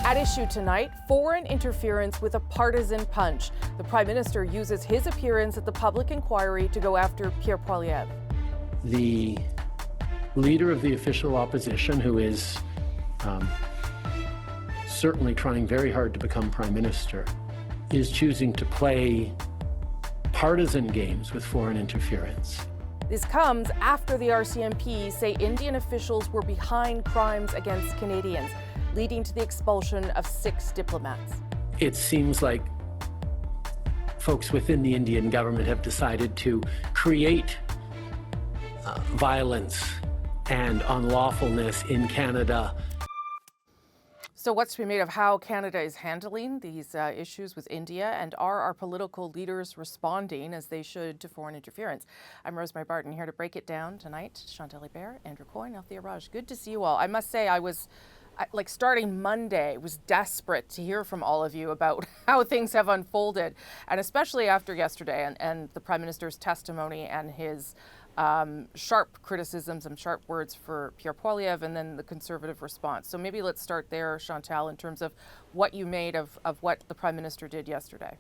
At issue tonight, foreign interference with a partisan punch. The Prime Minister uses his appearance at the public inquiry to go after Pierre Polievre. The leader of the official opposition, who is certainly trying very hard to become Prime Minister, is choosing to play partisan games with foreign interference. This comes after the RCMP say Indian officials were behind crimes against Canadians, leading to the expulsion of 6 diplomats. It seems like folks within the Indian government have decided to create violence and unlawfulness in Canada. So what's to be made of how Canada is handling these issues with India, and are our political leaders responding as they should to foreign interference? I'm Rosemary Barton, here to break it down tonight. Chantal Hebert, Coyne and Althia Raj. Good to see you all. I must say I was, starting Monday, was desperate to hear from all of you about how things have unfolded, and especially after yesterday and the Prime Minister's testimony and his sharp criticisms and sharp words for Pierre Polievre, and then the Conservative response. So maybe let's start there, Chantal, in terms of what you made of what the Prime Minister did yesterday.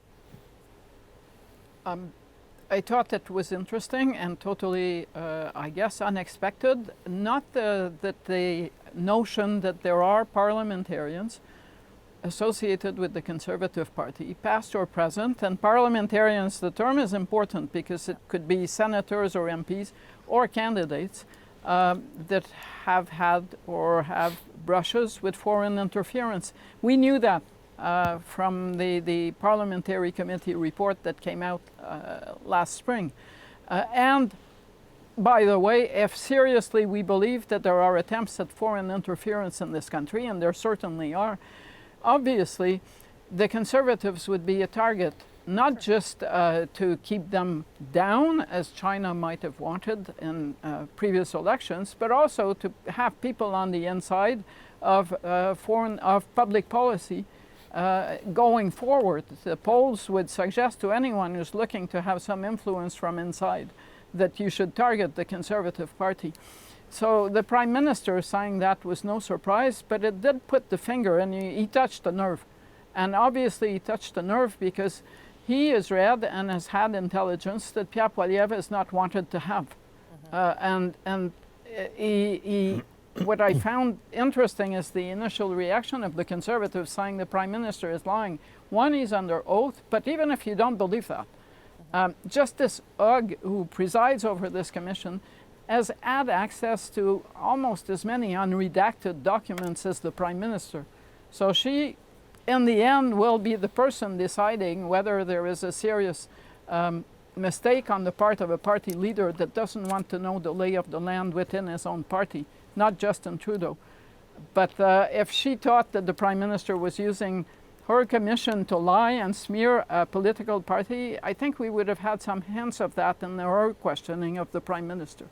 I thought it was interesting and totally, I guess, unexpected. Not that the notion that there are parliamentarians associated with the Conservative Party, past or present, and parliamentarians, the term is important because it could be senators or MPs or candidates that have had or have brushes with foreign interference. We knew that from the parliamentary committee report that came out last spring. And by the way, if seriously we believe that there are attempts at foreign interference in this country, and there certainly are, obviously, the Conservatives would be a target, not just to keep them down, as China might have wanted in previous elections, but also to have people on the inside of public policy going forward. The polls would suggest to anyone who's looking to have some influence from inside that you should target the Conservative Party. So the Prime Minister saying that was no surprise, but it did put the finger, and he touched a nerve. And obviously he touched a nerve because he has read and has had intelligence that Pierre Polievre is not wanted to have. What I found interesting is the initial reaction of the Conservatives saying the Prime Minister is lying. One, he's under oath, but even if you don't believe that, Justice Ugg, who presides over this commission, has had access to almost as many unredacted documents as the Prime Minister. So she, in the end, will be the person deciding whether there is a serious mistake on the part of a party leader that doesn't want to know the lay of the land within his own party, not Justin Trudeau. But if she thought that the Prime Minister was using her commission to lie and smear a political party, I think we would have had some hints of that in her questioning of the Prime Minister.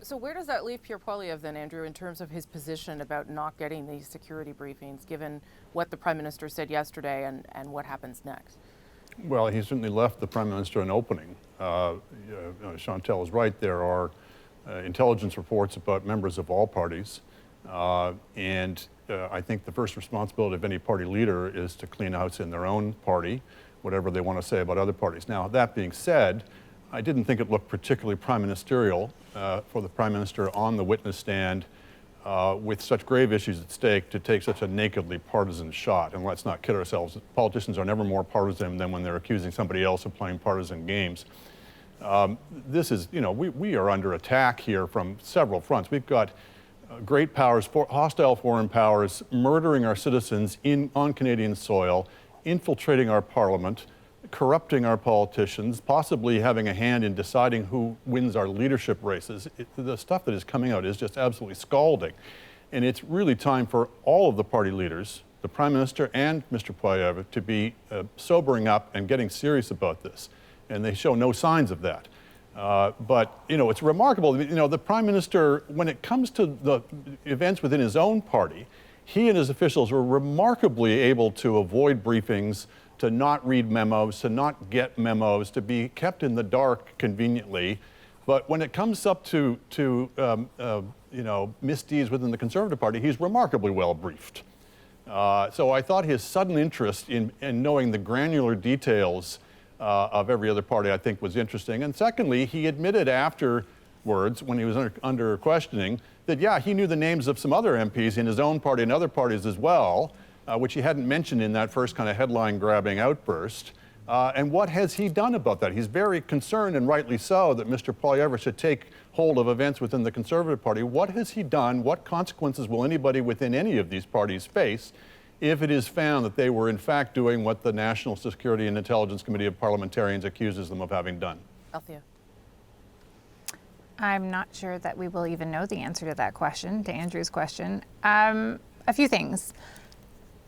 So where does that leave Pierre Polievre then, Andrew, in terms of his position about not getting these security briefings, given what the Prime Minister said yesterday and what happens next? Well, he certainly left the Prime Minister an opening. Chantal is right. There are intelligence reports about members of all parties. And I think the first responsibility of any party leader is to clean house in their own party, whatever they want to say about other parties. Now, that being said, I didn't think it looked particularly prime ministerial for the Prime Minister on the witness stand with such grave issues at stake to take such a nakedly partisan shot. And let's not kid ourselves, politicians are never more partisan than when they're accusing somebody else of playing partisan games. This is, we are under attack here from several fronts. We've got great powers, hostile foreign powers, murdering our citizens on Canadian soil, infiltrating our parliament, corrupting our politicians, possibly having a hand in deciding who wins our leadership races. The stuff that is coming out is just absolutely scalding. And it's really time for all of the party leaders, the Prime Minister and Mr. Poilievre, to be sobering up and getting serious about this. And they show no signs of that. But, it's remarkable. The Prime Minister, when it comes to the events within his own party, he and his officials were remarkably able to avoid briefings, to not read memos, to not get memos, to be kept in the dark conveniently. But when it comes up to misdeeds within the Conservative Party, he's remarkably well briefed. So I thought his sudden interest in knowing the granular details of every other party, I think, was interesting. And secondly, he admitted afterwards, when he was under questioning, that, yeah, he knew the names of some other MPs in his own party and other parties as well, which he hadn't mentioned in that first kind of headline-grabbing outburst. And what has he done about that? He's very concerned, and rightly so, that Mr. Poilievre should take hold of events within the Conservative Party. What has he done? What consequences will anybody within any of these parties face if it is found that they were in fact doing what the National Security and Intelligence Committee of Parliamentarians accuses them of having done? Althia. I'm not sure that we will even know the answer to that question, to Andrew's question. A few things.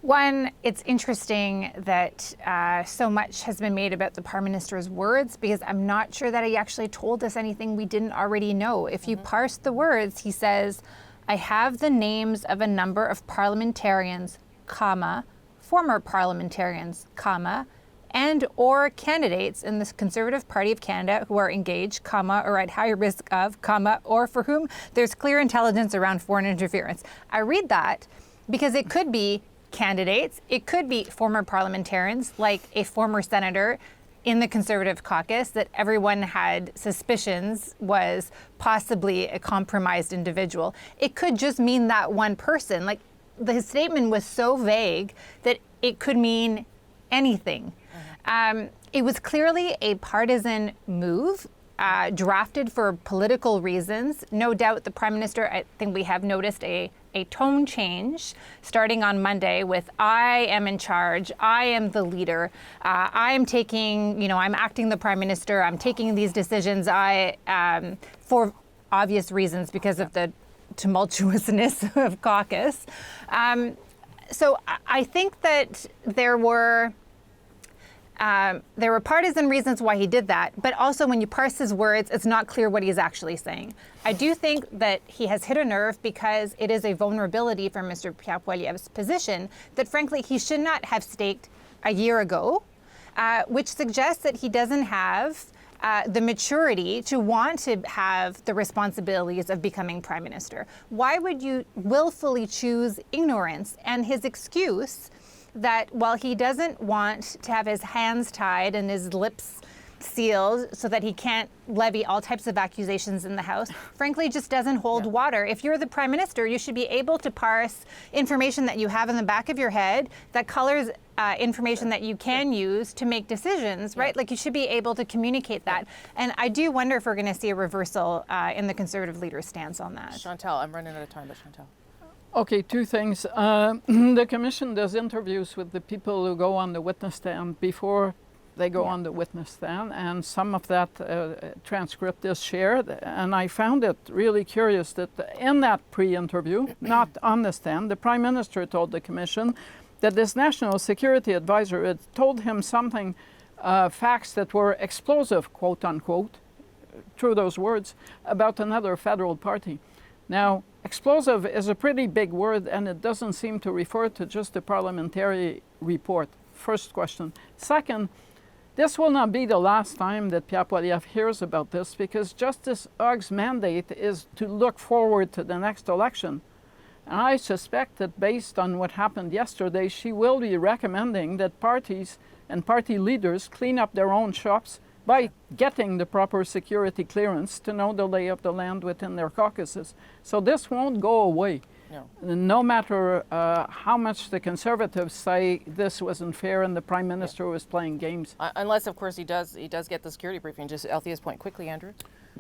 One, it's interesting that so much has been made about the Prime Minister's words, because I'm not sure that he actually told us anything we didn't already know. If you parse the words, he says, I have the names of a number of parliamentarians, comma, former parliamentarians, comma, and or candidates in the Conservative Party of Canada who are engaged, comma, or at high risk of, comma, or for whom there's clear intelligence around foreign interference. I read that because it could be candidates, it could be former parliamentarians, like a former senator in the Conservative caucus that everyone had suspicions was possibly a compromised individual. It could just mean that one person. Like, the statement was so vague that it could mean anything. It was clearly a partisan move, drafted for political reasons. No doubt the Prime Minister, I think we have noticed a tone change starting on Monday with, I am in charge, I am the leader, I am taking, I'm acting the Prime Minister, I'm taking these decisions, for obvious reasons because of the tumultuousness of caucus. So I think that there were partisan reasons why he did that, but also when you parse his words, it's not clear what he's actually saying. I do think that he has hit a nerve because it is a vulnerability for Mr. Pierre Polievre's position that, frankly, he should not have staked a year ago, which suggests that he doesn't have the maturity to want to have the responsibilities of becoming Prime Minister. Why would you willfully choose ignorance? And his excuse that while he doesn't want to have his hands tied and his lips sealed so that he can't levy all types of accusations in the House, frankly, just doesn't hold water. If you're the Prime Minister, you should be able to parse information that you have in the back of your head that colors information that you can use to make decisions, right? Like, you should be able to communicate that. And I do wonder if we're going to see a reversal in the Conservative leader's stance on that. Chantal, I'm running out of time, but Chantal. Okay, two things. The Commission does interviews with the people who go on the witness stand before they go on the witness stand, and some of that transcript is shared. And I found it really curious that in that pre-interview, not on the stand, the Prime Minister told the Commission that this National Security Advisor had told him something, facts that were explosive, quote unquote, through those words, about another federal party. Now, explosive is a pretty big word, and it doesn't seem to refer to just the parliamentary report. First question. Second, this will not be the last time that Pierre Polievre hears about this, because Justice Hugg's mandate is to look forward to the next election. And I suspect that based on what happened yesterday, she will be recommending that parties and party leaders clean up their own shops by getting the proper security clearance to know the lay of the land within their caucuses. So this won't go away. No matter how much the Conservatives say this wasn't fair and the Prime Minister was playing games. Unless, of course, he does get the security briefing. Just Althia's point quickly, Andrew.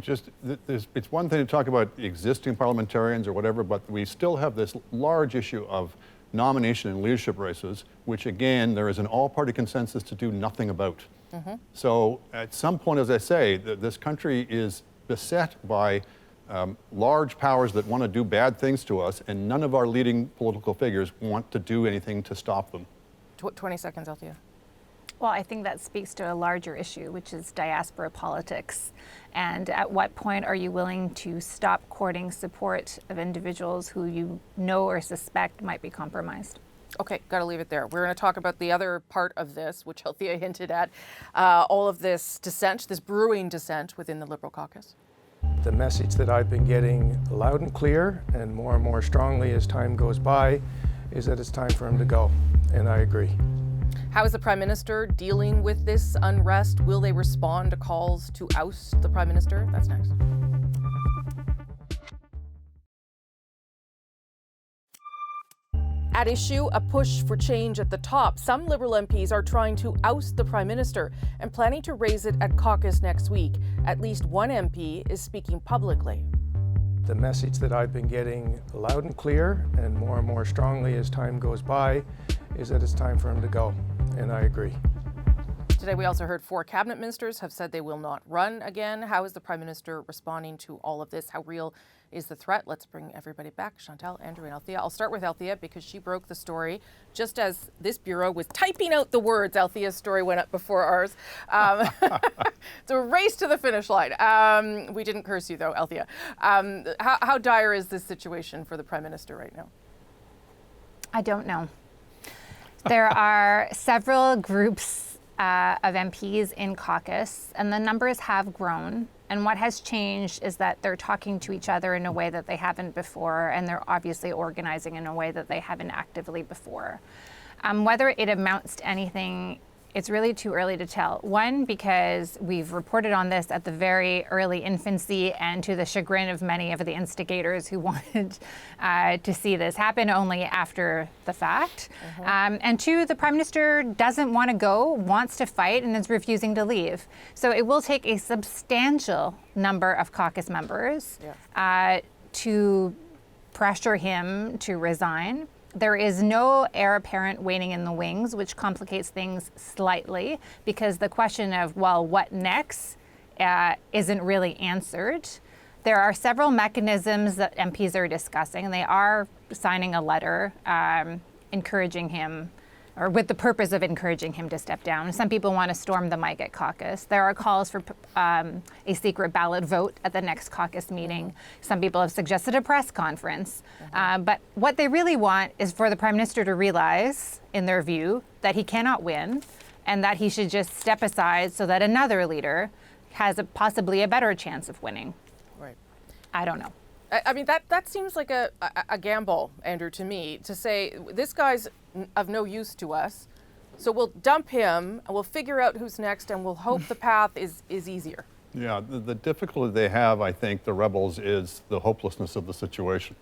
It's one thing to talk about existing parliamentarians or whatever, but we still have this large issue of nomination and leadership races, which again, there is an all-party consensus to do nothing about. So at some point, as I say, this country is beset by large powers that want to do bad things to us, and none of our leading political figures want to do anything to stop them. 20 seconds, Althia. Well, I think that speaks to a larger issue, which is diaspora politics. And at what point are you willing to stop courting support of individuals who you know or suspect might be compromised? Okay, got to leave it there. We're going to talk about the other part of this, which Althia hinted at, all of this dissent, this brewing dissent within the Liberal caucus. The message that I've been getting loud and clear and more strongly as time goes by is that it's time for him to go, and I agree. How is the Prime Minister dealing with this unrest? Will they respond to calls to oust the Prime Minister? That's next. At issue, a push for change at the top. Some Liberal MPs are trying to oust the Prime Minister and planning to raise it at caucus next week. At least one MP is speaking publicly. The message that I've been getting loud and clear and more strongly as time goes by is that it's time for him to go, and I agree. Today we also heard 4 cabinet ministers have said they will not run again. How is the Prime Minister responding to all of this? How real is the threat? Let's bring everybody back. Chantal, Andrew, and Althia. I'll start with Althia because she broke the story just as this bureau was typing out the words. Althia's story went up before ours. It's a race to the finish line. We didn't curse you though, Althia. How dire is this situation for the Prime Minister right now? I don't know. There are several groups of MPs in caucus, and the numbers have grown. And what has changed is that they're talking to each other in a way that they haven't before, and they're obviously organizing in a way that they haven't actively before. Whether it amounts to anything, it's really too early to tell. One, because we've reported on this at the very early infancy and to the chagrin of many of the instigators who wanted to see this happen only after the fact. And two, the Prime Minister doesn't want to go, wants to fight, and is refusing to leave. So it will take a substantial number of caucus members to pressure him to resign. There is no heir apparent waiting in the wings, which complicates things slightly because the question of, well, what next isn't really answered. There are several mechanisms that MPs are discussing, and they are signing a letter encouraging him, or with the purpose of encouraging him to step down. Some people want to storm the mic at caucus. There are calls for a secret ballot vote at the next caucus meeting. Some people have suggested a press conference. But what they really want is for the Prime Minister to realize, in their view, that he cannot win and that he should just step aside so that another leader has possibly a better chance of winning. Right. I don't know. I mean, that seems like a gamble, Andrew, to me, to say this guy's of no use to us, so we'll dump him and we'll figure out who's next and we'll hope the path is easier. Yeah, the difficulty they have, I think, the Rebels, is the hopelessness of the situation.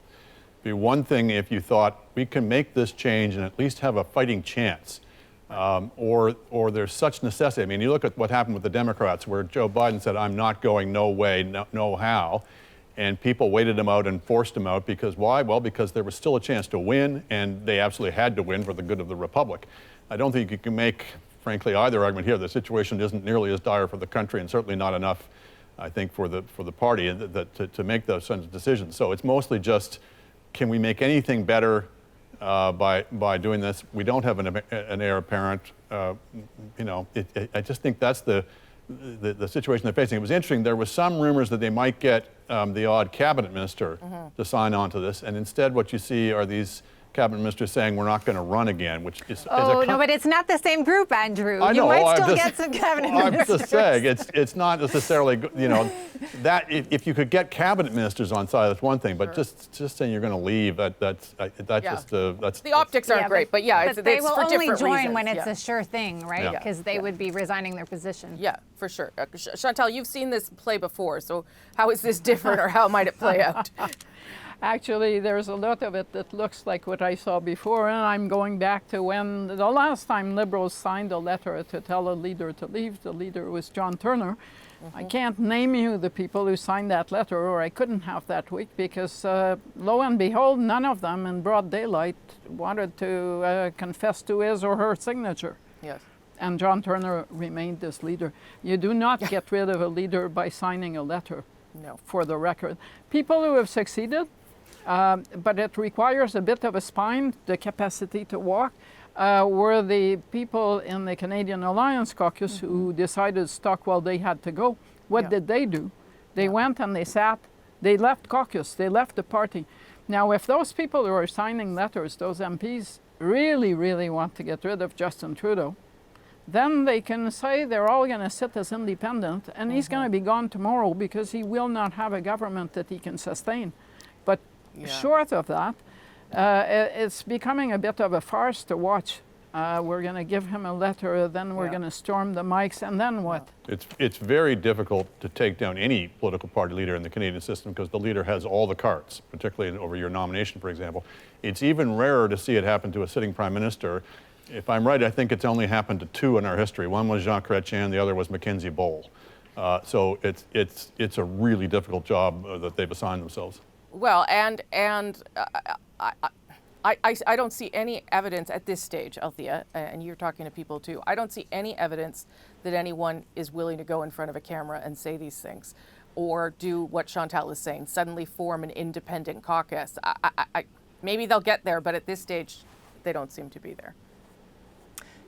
It'd be one thing if you thought we can make this change and at least have a fighting chance, or there's such necessity. I mean, you look at what happened with the Democrats, where Joe Biden said, "I'm not going, no way, no how." And people waited him out and forced him out because why? Well, because there was still a chance to win, and they absolutely had to win for the good of the Republic. I don't think you can make, frankly, either argument here. The situation isn't nearly as dire for the country, and certainly not enough, I think, for the party to make those kinds of decisions. So it's mostly just, can we make anything better by doing this? We don't have an heir apparent. I just think that's the situation they're facing. It was interesting. There was some rumors that they might get the odd cabinet minister to sign on to this, and instead what you see are these cabinet ministers saying we're not going to run again, which is no, but it's not the same group, Andrew. I know, you might still get some cabinet ministers. I'm just saying it's not necessarily, that if you could get cabinet ministers on side, that's one thing, but just saying you're going to leave, that's the optics aren't great, but they will for only different join reasons. when it's a sure thing, right? Because they would be resigning their position. Yeah, for sure. Chantal, you've seen this play before, so how is this different, or how might it play out? Actually, there's a lot of it that looks like what I saw before, and I'm going back to when the last time Liberals signed a letter to tell a leader to leave. The leader was John Turner. I can't name you the people who signed that letter, or I couldn't have that week, because lo and behold, none of them in broad daylight wanted to confess to his or her signature. Yes. And John Turner remained this leader. You do not get rid of a leader by signing a letter. No. For the record. People who have succeeded, but it requires a bit of a spine, the capacity to walk, were the people in the Canadian Alliance caucus who decided Stockwell they had to go. What did they do? They went and they sat, they left caucus, they left the party. Now, if those people who are signing letters, those MPs, really want to get rid of Justin Trudeau, then they can say they're all going to sit as independent, and he's going to be gone tomorrow because he will not have a government that he can sustain. But short of that, It's becoming a bit of a farce to watch. We're going to give him a letter, then we're going to storm the mics, and then what? It's very difficult to take down any political party leader in the Canadian system because the leader has all the cards, particularly over your nomination, for example. It's even rarer to see it happen to a sitting prime minister. If I'm right, I think it's only happened to 2 in our history. One was Jean Chrétien, the other was Mackenzie Bowell. So it's a really difficult job that they've assigned themselves. Well, and I don't see any evidence at this stage, Althia, and you're talking to people too. I don't see any evidence that anyone is willing to go in front of a camera and say these things, or do what Chantal is saying, suddenly form an independent caucus. Maybe they'll get there, but at this stage, they don't seem to be there.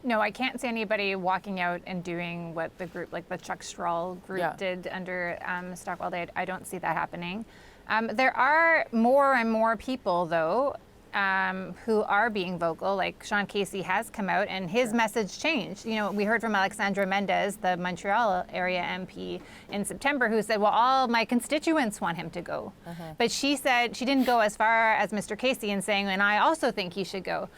No, I can't see anybody walking out and doing what the group, like the Chuck Strahl group did under Stockwell. I don't see that happening. There are more and more people, though, who are being vocal. Like Sean Casey has come out and his message changed. You know, we heard from Alexandra Mendez, the Montreal area MP in September, who said, well, all my constituents want him to go. But she said she didn't go as far as Mr. Casey in saying, and I also think he should go.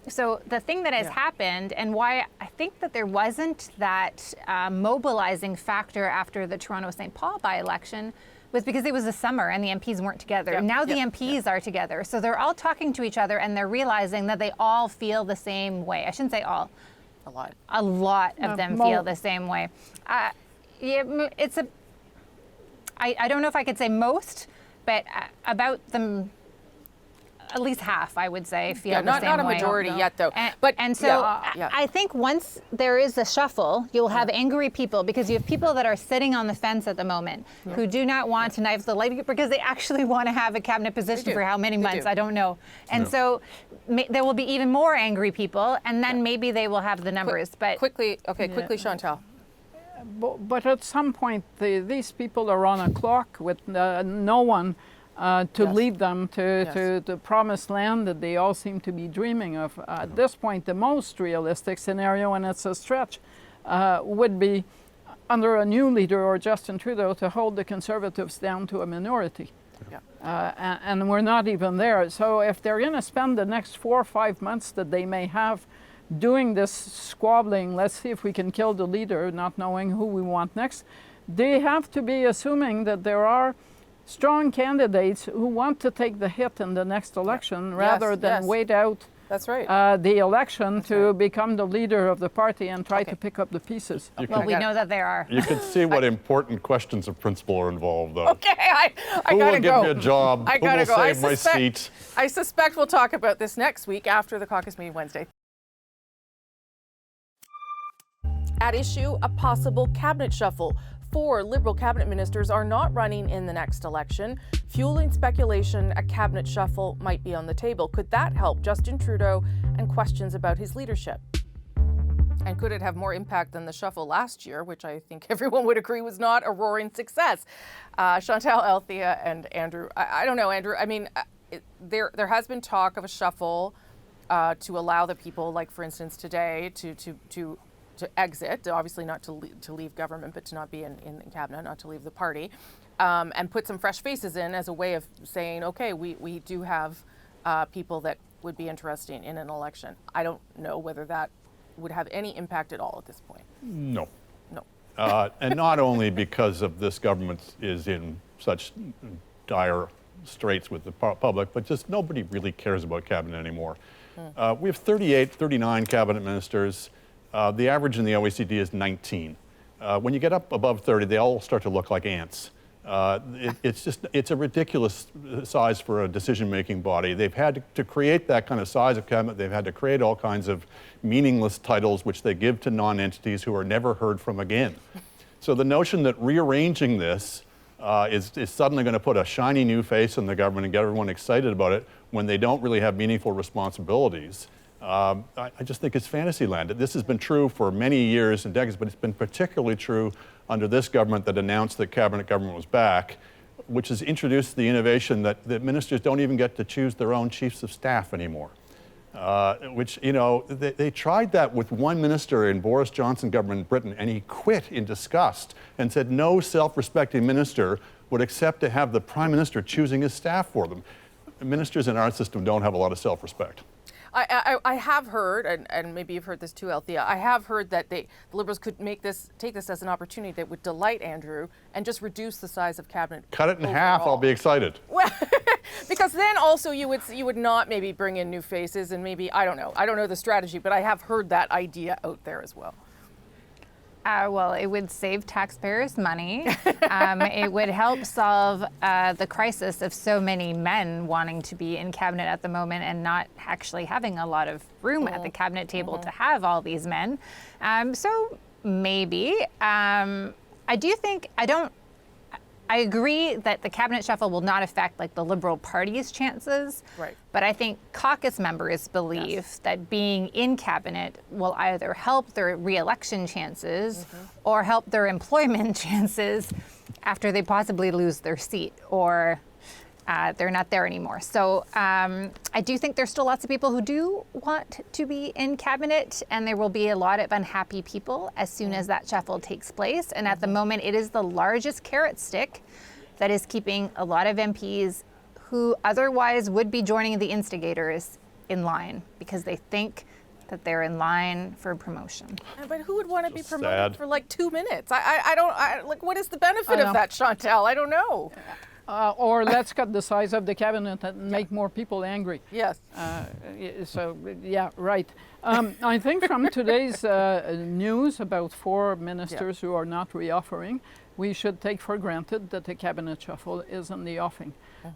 So the thing that has happened, and why I think that there wasn't that mobilizing factor after the Toronto-St. Paul by-election, was because it was the summer and the MPs weren't together. Now the MPs are together. So they're all talking to each other and they're realizing that they all feel the same way. I shouldn't say all. A lot of them feel the same way. I don't know if I could say most, but about them, at least half, I would say, feel the same way. Not a majority yet, though. I think once there is a shuffle, you'll have angry people, because you have people that are sitting on the fence at the moment who do not want to knife the light because they actually want to have a cabinet position for how many months, I don't know. And so there will be even more angry people, and then maybe they will have the numbers. But quickly, Chantal. But at some point, these people are on a clock with no one to lead them to the promised land that they all seem to be dreaming of. At this point, the most realistic scenario, and it's a stretch, would be under a new leader or Justin Trudeau to hold the Conservatives down to a minority. And we're not even there. So if they're going to spend the next 4 or 5 months that they may have doing this squabbling, let's see if we can kill the leader, not knowing who we want next, they have to be assuming that there are strong candidates who want to take the hit in the next election rather than wait out the election to become the leader of the party and try to pick up the pieces. Well, we know that there are. You can see what important questions of principle are involved, though. Okay, I gotta go. Who will give me a job? I gotta Who will save my seat? I suspect we'll talk about this next week after the caucus meeting Wednesday. At issue, a possible cabinet shuffle. 4 Liberal cabinet ministers are not running in the next election, fueling speculation a cabinet shuffle might be on the table. Could that help Justin Trudeau and questions about his leadership? And could it have more impact than the shuffle last year, which I think everyone would agree was not a roaring success? Chantal, Althia, and Andrew. I don't know, Andrew. I mean, there has been talk of a shuffle to allow the people, like for instance today, to exit, obviously not to leave government, but to not be in cabinet, not to leave the party, and put some fresh faces in as a way of saying, okay, we do have people that would be interesting in an election. I don't know whether that would have any impact at all at this point. No. And not only because of this government is in such dire straits with the public, but just nobody really cares about cabinet anymore. We have 38, 39 cabinet ministers. The average in the OECD is 19. When you get up above 30, they all start to look like ants. It's a ridiculous size for a decision-making body. They've had to create that kind of size of cabinet. They've had to create all kinds of meaningless titles which they give to non-entities who are never heard from again. So the notion that rearranging this is suddenly going to put a shiny new face in the government and get everyone excited about it when they don't really have meaningful responsibilities, I just think it's fantasy land. This has been true for many years and decades, but it's been particularly true under this government that announced that cabinet government was back, which has introduced the innovation that ministers don't even get to choose their own chiefs of staff anymore. Which, you know, they tried that with one minister in Boris Johnson government in Britain, and he quit in disgust and said no self-respecting minister would accept to have the prime minister choosing his staff for them. ministers in our system don't have a lot of self-respect. I have heard, and maybe you've heard this too, Althia, I have heard that the Liberals could take this as an opportunity that would delight Andrew and just reduce the size of cabinet. Cut it in half, I'll be excited. Well, because then also you would not maybe bring in new faces, and maybe, I don't know the strategy, but I have heard that idea out there as well. Well, it would save taxpayers money. It would help solve the crisis of so many men wanting to be in cabinet at the moment and not actually having a lot of room at the cabinet table to have all these men. So maybe. I agree that the cabinet shuffle will not affect like the Liberal Party's chances. Right. But I think caucus members believe that being in cabinet will either help their re-election chances or help their employment chances after they possibly lose their seat or they're not there anymore. So I do think there's still lots of people who do want to be in cabinet, and there will be a lot of unhappy people as soon as that shuffle takes place. And at the moment, it is the largest carrot stick that is keeping a lot of MPs who otherwise would be joining the instigators in line because they think that they're in line for promotion. But who would want to be promoted sad. for like 2 minutes? I don't like, what is the benefit of that, Chantal? I don't know. Or let's cut the size of the cabinet and make more people angry. Yes. So, yeah, right. I think from today's news about 4 ministers who are not reoffering, we should take for granted that the cabinet shuffle is in the offing.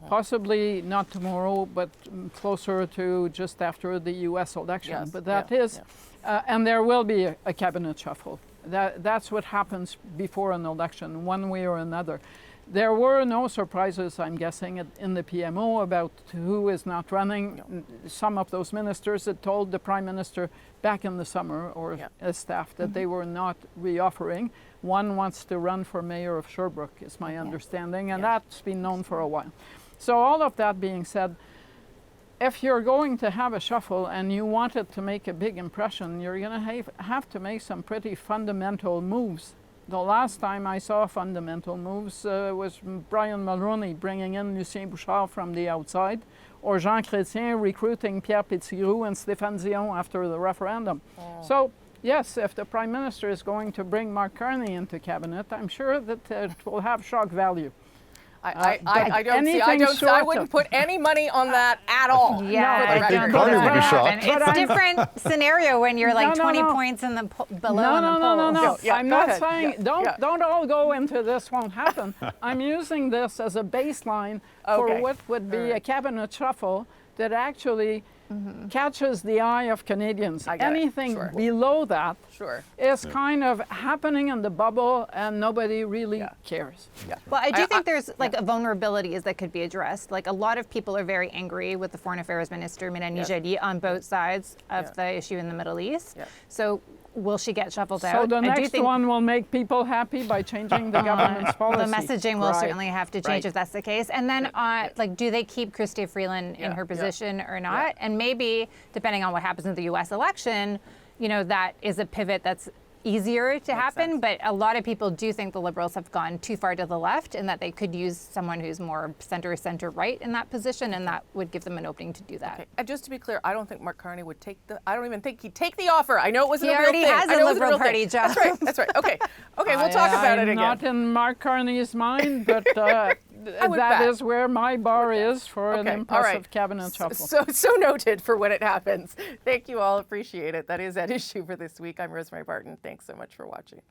Possibly not tomorrow, but closer to just after the U.S. election. Yes. But that is, and there will be a cabinet shuffle. That's what happens before an election, one way or another. There were no surprises, I'm guessing, in the PMO about who is not running. No. Some of those ministers had told the Prime Minister back in the summer, or his staff, that they were not reoffering. One wants to run for mayor of Sherbrooke, is my understanding, and that's been known for a while. So all of that being said, if you're going to have a shuffle and you want it to make a big impression, you're going to have to make some pretty fundamental moves. The last time I saw fundamental moves was Brian Mulroney bringing in Lucien Bouchard from the outside, or Jean Chrétien recruiting Pierre Petitgrou and Stéphane Dion after the referendum. So, yes, if the Prime Minister is going to bring Mark Carney into cabinet, I'm sure that it will have shock value. I wouldn't put any money on that at all. Yeah, I think Carney would be shocked. It's a different scenario when you're like 20 points in the below in the polls. No. Yeah, I'm not saying don't all go into this won't happen. I'm using this as a baseline for what would be a cabinet shuffle that actually catches the eye of Canadians. Anything below that is kind of happening in the bubble and nobody really cares. Well, I do think there's like a vulnerabilities that could be addressed. Like a lot of people are very angry with the Foreign Affairs Minister, Mélanie Joly, on both sides of the issue in the Middle East. So will she get shuffled out? So the next one will make people happy by changing the government's policy. The messaging will certainly have to change if that's the case. And then, like, do they keep Chrystia Freeland in her position or not? And maybe, depending on what happens in the U.S. election, you know, that is a pivot that's easier to happen. But a lot of people do think the Liberals have gone too far to the left and that they could use someone who's more center-right in that position, and that would give them an opening to do that. Okay. And just to be clear, I don't think Mark Carney would I don't even think he'd take the offer. I know it wasn't a real thing. He already has a Liberal Party job. That's right. Okay, we'll talk about it again. Not in Mark Carney's mind, but that is where my bar is for an impressive cabinet shuffle. So noted for when it happens. Thank you all. Appreciate it. That is at issue for this week. I'm Rosemary Barton. Thanks so much for watching.